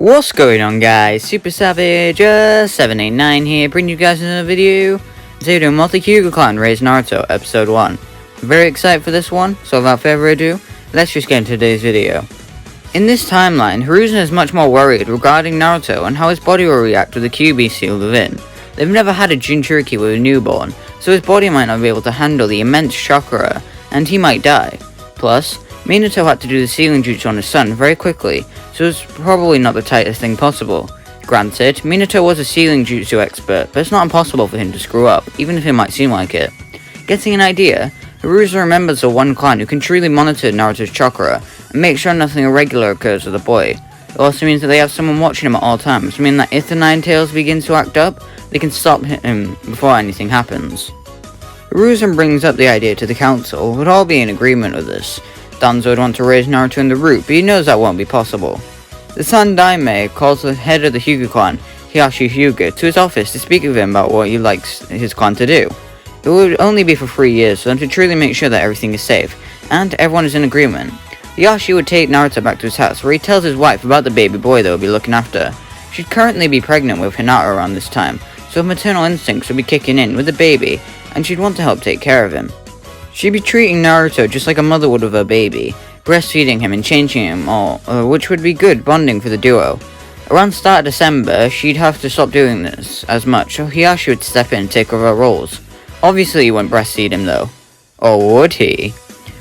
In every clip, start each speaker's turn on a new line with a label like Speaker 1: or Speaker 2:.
Speaker 1: What's going on, guys? Super Savage 789 here, bringing you guys another video. Today we're doing Hyuga Clan Raise Naruto episode 1. I'm very excited for this one, so without further ado, let's just get into today's video. In this timeline, Hiruzen is much more worried regarding Naruto and how his body will react with the QB sealed within. They've never had a Jinchuriki with a newborn, so his body might not be able to handle the immense chakra, and he might die. Plus, Minato had to do the sealing jutsu on his son very quickly, so it's probably not the tightest thing possible. Granted, Minato was a sealing jutsu expert, but it's not impossible for him to screw up, even if it might seem like it. Getting an idea, Hiruzen remembers the one clan who can truly monitor Naruto's chakra, and make sure nothing irregular occurs with the boy. It also means that they have someone watching him at all times, meaning that if the Nine Tails begins to act up, they can stop him before anything happens. Hiruzen brings up the idea to the council, would all be in agreement with this. Danzo would want to raise Naruto in the root, but he knows that won't be possible. The San Daime calls the head of the Hyuga clan, Hyuga, to his office to speak with him about what he likes his clan to do. It would only be for 3 years for them to truly make sure that everything is safe, and everyone is in agreement. Hiyashi would take Naruto back to his house, where he tells his wife about the baby boy they will be looking after. She'd currently be pregnant with Hinata around this time, so maternal instincts would be kicking in with the baby, and she'd want to help take care of him. She'd be treating Naruto just like a mother would with her baby, breastfeeding him and changing him all, which would be good bonding for the duo. Around the start of December, she'd have to stop doing this as much, so Hiyashi would step in and take over her roles. Obviously he wouldn't breastfeed him though. Or would he?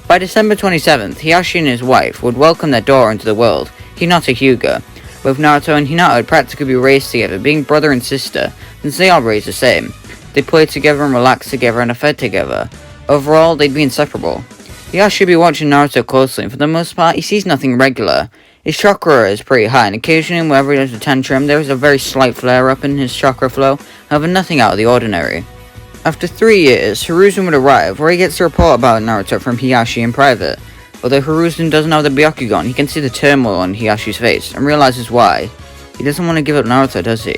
Speaker 1: By December 27th, Hiyashi and his wife would welcome their daughter into the world, Hinata Hyuga. Both Naruto and Hinata would practically be raised together, being brother and sister, since they are raised the same. They played together and relaxed together and are fed together. Overall, they'd be inseparable. Hiyashi would be watching Naruto closely, and for the most part, he sees nothing regular. His chakra is pretty high, and occasionally, whenever he does a tantrum, there is a very slight flare-up in his chakra flow, however nothing out of the ordinary. After 3 years, Hiruzen would arrive, where he gets a report about Naruto from Hiyashi in private. Although Hiruzen doesn't have the Byakugan, he can see the turmoil on Hiyashi's face, and realizes why. He doesn't want to give up Naruto, does he?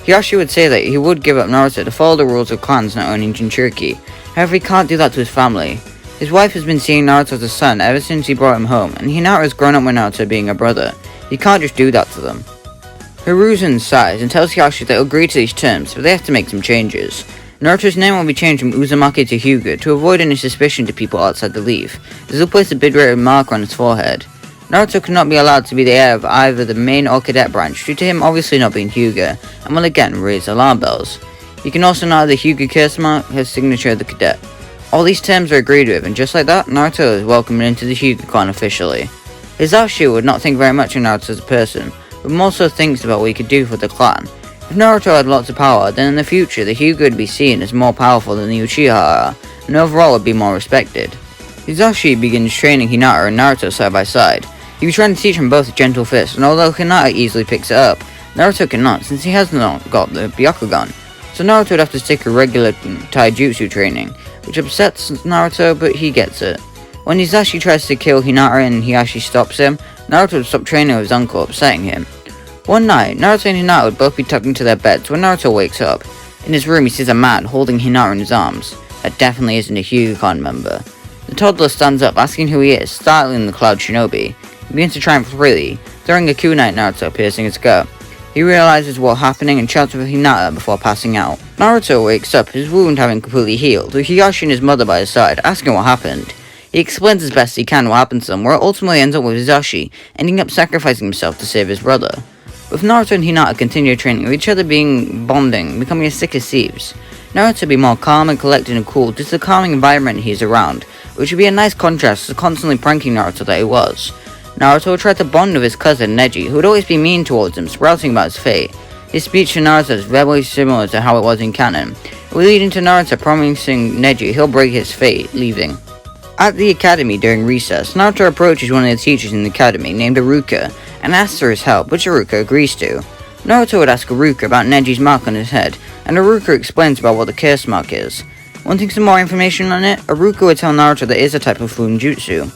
Speaker 1: Hiyashi would say that he would give up Naruto to follow the rules of clans not owning Jinchuriki. However, he can't do that to his family. His wife has been seeing Naruto as a son ever since he brought him home, and Hinata has grown up with Naruto being a brother. He can't just do that to them. Hiruzen sighs and tells Hiyashi that he'll agree to these terms, but they have to make some changes. Naruto's name will be changed from Uzumaki to Hyuga to avoid any suspicion to people outside the leaf, as he'll place a bid-rated marker on his forehead. Naruto cannot be allowed to be the heir of either the main or cadet branch due to him obviously not being Hyuga, and will again raise alarm bells. He can also not have the Hyuga curse mark, his signature of the cadet. All these terms are agreed with, and just like that, Naruto is welcomed into the Hyuga clan officially. Hisashi would not think very much of Naruto as a person, but more so thinks about what he could do for the clan. If Naruto had lots of power, then in the future the Hyuga would be seen as more powerful than the Uchiha are, and overall would be more respected. Hisashi begins training Hinata and Naruto side by side. He was trying to teach him both a gentle fist, and although Hinata easily picks it up, Naruto cannot since he has not got the Byakugan. So Naruto would have to stick to regular taijutsu training, which upsets Naruto, but he gets it. When Hisashi tries to kill Hinata and Hiyashi stops him, Naruto would stop training with his uncle, upsetting him. One night, Naruto and Hinata would both be tucked into their beds when Naruto wakes up. In his room, he sees a man holding Hinata in his arms. That definitely isn't a Hyuga clan member. The toddler stands up, asking who he is, startling the Cloud Shinobi. He begins to triumph freely, throwing a kunai at Naruto, piercing his gut. He realizes what's happening and chats with Hinata before passing out. Naruto wakes up, his wound having completely healed, with Hiyashi and his mother by his side, asking what happened. He explains as best he can what happened to them, where it ultimately ends up with Hisashi, ending up sacrificing himself to save his brother. With Naruto and Hinata continue training with each other bonding, becoming as sick as thieves. Naruto would be more calm and collected and cool due to the calming environment he's around, which would be a nice contrast to constantly pranking Naruto that he was. Naruto would try to bond with his cousin Neji, who would always be mean towards him, sprouting about his fate. His speech to Naruto is very similar to how it was in canon, leading to Naruto promising Neji he'll break his fate, leaving. At the academy during recess, Naruto approaches one of the teachers in the academy named Iruka, and asks for his help, which Iruka agrees to. Naruto would ask Iruka about Neji's mark on his head, and Iruka explains about what the curse mark is. Wanting some more information on it, Iruka would tell Naruto that it is a type of Fuinjutsu.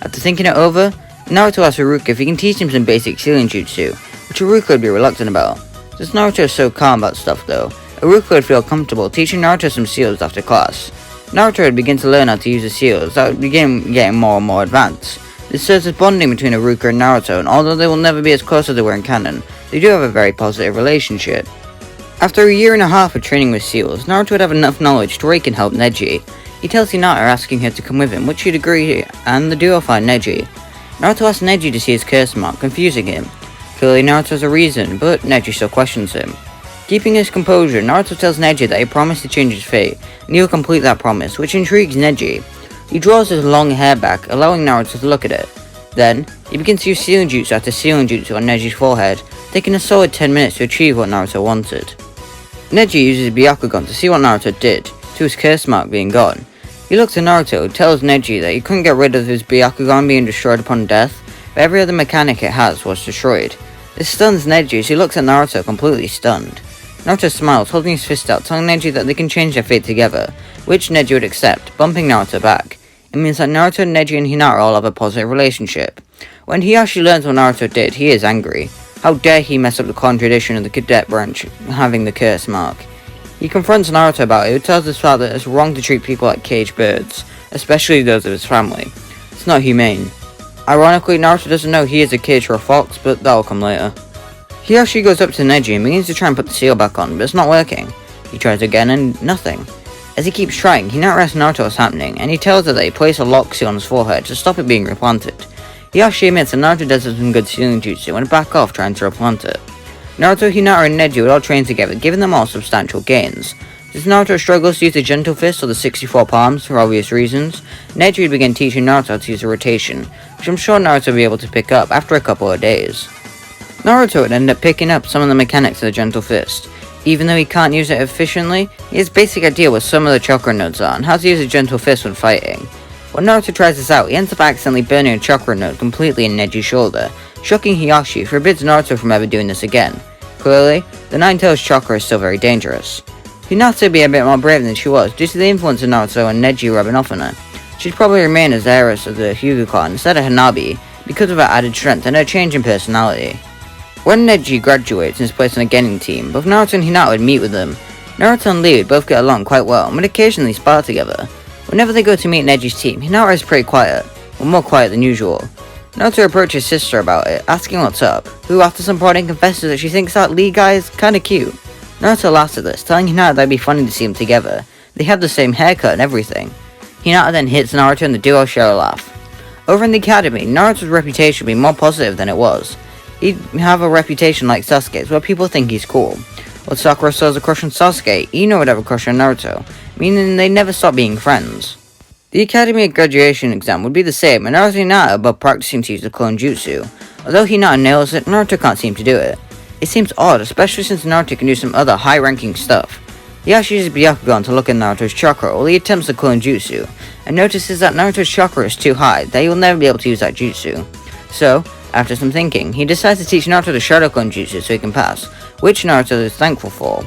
Speaker 1: After thinking it over, Naruto asks Iruka if he can teach him some basic sealing jutsu, which Iruka would be reluctant about. Since Naruto is so calm about stuff though, Iruka would feel comfortable teaching Naruto some seals after class. Naruto would begin to learn how to use the seals that would begin getting more and more advanced. This serves as bonding between Hyuga and Naruto, and although they will never be as close as they were in canon, they do have a very positive relationship. After a year and a half of training with seals, Naruto would have enough knowledge to where he can help Neji. He tells Hinata asking her to come with him, which she'd agree, and the duo find Neji. Naruto asks Neji to see his curse mark, confusing him. Clearly Naruto has a reason, but Neji still questions him. Keeping his composure, Naruto tells Neji that he promised to change his fate, and he'll complete that promise, which intrigues Neji. He draws his long hair back, allowing Naruto to look at it. Then, he begins to use sealing jutsu after sealing jutsu on Neji's forehead, taking a solid 10 minutes to achieve what Naruto wanted. Neji uses Byakugan to see what Naruto did, to his curse mark being gone. He looks at Naruto, tells Neji that he couldn't get rid of his Byakugan being destroyed upon death, but every other mechanic it has was destroyed. This stuns Neji as he looks at Naruto completely stunned. Naruto smiles, holding his fist out, telling Neji that they can change their fate together, which Neji would accept, bumping Naruto back. It means that Naruto, Neji, and Hinata all have a positive relationship. When Hiyashi learns what Naruto did, he is angry. How dare he mess up the clan tradition of the cadet branch having the curse mark. He confronts Naruto about it, who tells his father it's wrong to treat people like caged birds, especially those of his family. It's not humane. Ironically, Naruto doesn't know he is a cage for a fox, but that'll come later. Hiyashi goes up to Neji and begins to try and put the seal back on, but it's not working. He tries again and nothing. As he keeps trying, Hinata asks Naruto what's happening, and he tells her that he placed a lock seal on his forehead to stop it being replanted. Hiyashi admits that Naruto does have some good sealing jutsu and back off trying to replant it. Naruto, Hinata, and Neji would all train together, giving them all substantial gains. Since Naruto struggles to use the Gentle Fist or the 64 palms for obvious reasons, Neji would begin teaching Naruto how to use a rotation, which I'm sure Naruto would be able to pick up after a couple of days. Naruto would end up picking up some of the mechanics of the Gentle Fist. Even though he can't use it efficiently, he has a basic idea what some of the chakra nodes are and how to use a Gentle Fist when fighting. When Naruto tries this out, he ends up accidentally burning a chakra node completely in Neji's shoulder, shocking Hiyashi, who forbids Naruto from ever doing this again. Clearly, the Nine-Tails chakra is still very dangerous. Hinata would be a bit more brave than she was due to the influence of Naruto and Neji rubbing off on her. She'd probably remain as heiress of the Hyuga clan instead of Hanabi, because of her added strength and her change in personality. When Neji graduates and is placed on a Genin team, both Naruto and Hinata would meet with them. Naruto and Lee would both get along quite well and would occasionally spar together. Whenever they go to meet Neji's team, Hinata is pretty quiet, or more quiet than usual. Naruto approaches his sister about it, asking what's up, who after some prodding confesses that she thinks that Lee guy is kinda cute. Naruto laughs at this, telling Hinata that it'd be funny to see them together. They have the same haircut and everything. Hinata then hits Naruto and the duo share a laugh. Over in the academy, Naruto's reputation would be more positive than it was. He'd have a reputation like Sasuke's, where people think he's cool. While Sakura still has a crush on Sasuke, Ino would have a crush on Naruto, meaning they never stop being friends. The academy graduation exam would be the same, and Naruto and Hinata are both practicing to use the clone jutsu. Although Hinata nails it, Naruto can't seem to do it. It seems odd, especially since Naruto can do some other high-ranking stuff. He actually uses Byakugan to look at Naruto's chakra while he attempts the clone jutsu, and notices that Naruto's chakra is too high, that he will never be able to use that jutsu. So, after some thinking, he decides to teach Naruto the Shadow Clone Jutsu so he can pass, which Naruto is thankful for.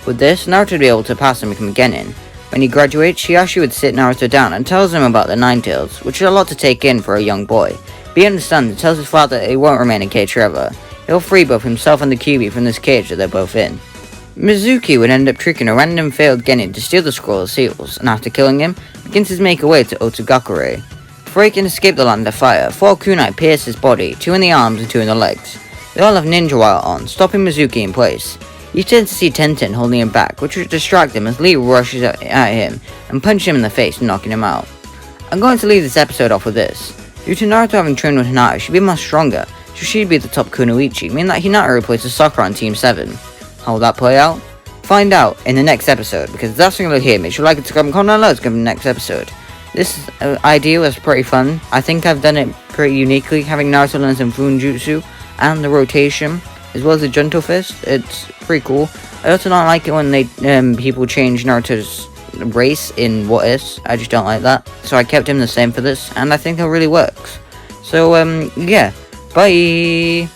Speaker 1: With this, Naruto would be able to pass and become a Genin. When he graduates, Hiyashi would sit Naruto down and tells him about the Nine-Tails, which is a lot to take in for a young boy. But he understands and tells his father that he won't remain in cage forever. He'll free both himself and the Kyuubi from this cage that they're both in. Mizuki would end up tricking a random failed Genin to steal the Scroll of Seals, and after killing him, begins his make away to Otogakure. Before he can escape the land of fire, 4 kunai pierce his body, 2 in the arms and 2 in the legs. They all have ninja wire on, stopping Mizuki in place. He turns to see Tenten holding him back, which would distract him as Lee rushes at him and punches him in the face, knocking him out. I'm going to leave this episode off with this. Due to Naruto having trained with Hinata, she'd be much stronger, so she'd be the top kunoichi, meaning that Hinata replaces Sakura on Team 7. How will that play out? Find out in the next episode, because that's what you're going to hear. Make sure you like and subscribe and comment down below to come in the next episode. This idea was pretty fun. I think I've done it pretty uniquely, having Naruto learn some Funjutsu and the rotation, as well as the Gentle Fist. It's pretty cool. I also don't like it when they people change Naruto's race in What Ifs. I just don't like that. So I kept him the same for this, and I think it really works. So, yeah. Bye!